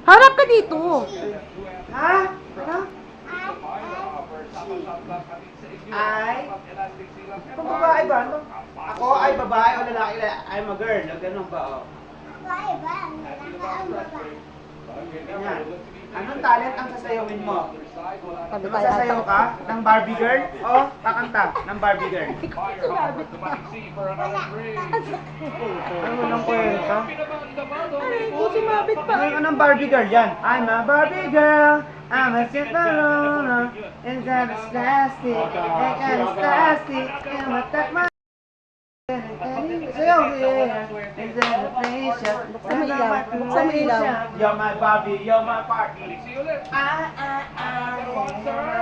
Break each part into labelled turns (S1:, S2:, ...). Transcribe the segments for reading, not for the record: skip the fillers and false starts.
S1: Harap ka dito.
S2: Ha? Ano? Ay? Kung babae ba? Ano? Ako ay babae o lalaki? I'm a girl. O ganun ba? O. Ganyan. Anong talent ang sasayawin mo? Masasayaw ka? Ng Barbie girl? O kakanta ng Barbie girl? Ano walang kwenta?
S1: Hindi sumabit pa.
S2: Ngayon ng Barbie girl yan. I'm a Barbie girl. I'm a Cinderella. And that is plastic. And that is plastic. And what that my... Sayaw, and then the patient.
S1: Buksan mo ilaw. Buksan mo ilaw.
S2: You're my Barbie, you're my Barbie. You're my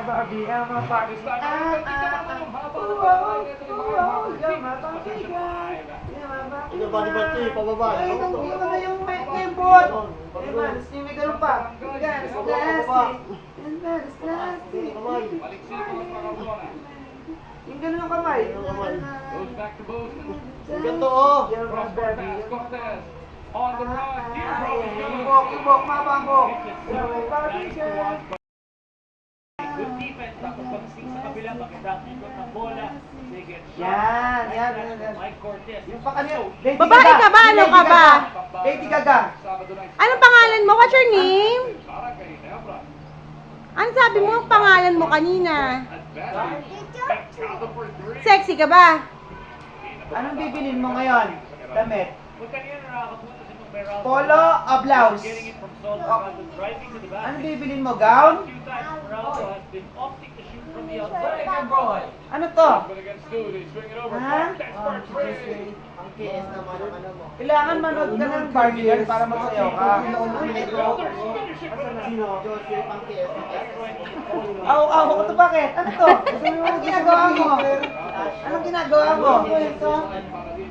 S2: Barbie, you're my Barbie. You're my Barbie girl.
S3: Ito ba di pababa?
S2: Ay, yung keyboard. Ay, man, may ganun pa. Yan, it's plastic. And that is plastic. Yung ganun yung kamay.
S3: Ganto oh.
S2: You're my Barbie. Ibok, mabangok. You're my Barbie girl.
S4: Good defense, tapos pag-sing sa kabila, pakidap ikot ng bola. Sige,
S2: Yan.
S4: Mike Cortez.
S2: Yung pa kanina. Lady
S1: Babae
S2: Gaga.
S1: ka ba? Ano
S2: Lady
S1: ka ba?
S2: Gaga. Lady Gaga.
S1: Anong pangalan mo? What's your name? Ano sabi mo ang pangalan mo kanina? Sexy ka ba?
S2: Anong bibilin mo ngayon? Damit.
S4: Kung kanina nakakapunta sa itong Meralco,
S2: Polo o blouse?
S4: getting it from Sol Meralco, driving to the back.
S2: Anong bibilin mo? Gown?
S4: A few times Meralco has been opting to shoot from the outside.
S2: Ano to? Ha?
S3: Ang KS naman ang ano mo.
S2: Kailangan manood ka ng Barbie girl para magsayaw ka.
S3: Sino? Joseph ang KS ng KS.
S2: Aw, ito bakit? Ano to? Anong ginagawa mo? Anong ginagawa mo?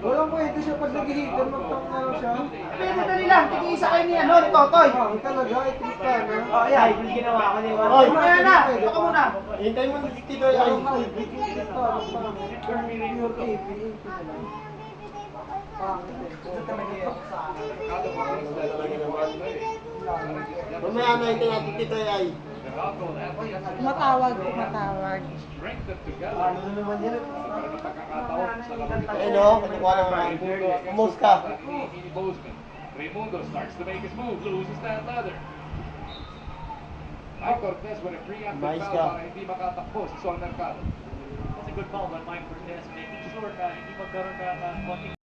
S3: Walang pwede siya pag nag-hihitan, magtangalo siya.
S2: Pero dali lang, tig-isa kayo ni ano, Totoy.
S3: Talaga, itis ka na.
S2: Oh, yan.
S4: Ginawa ko niya.
S3: Oy!
S2: Mamaya na, ito ka muna.
S3: Hintay mo si Tito ay. Mamaya na hintay natin Tito ay.
S1: Matawag.
S2: Ano naman yan?
S3: Ayun o, kinukuha naman. Umos ka.
S5: Raimundo starts to make his move, loses that leather. Mike Cortez with a free after
S3: Nice
S5: foul
S3: ka.
S5: para hindi makatakbo si Sol Mercado.
S4: That's a good call by Mike Cortez, making sure na hindi magkaroon na konting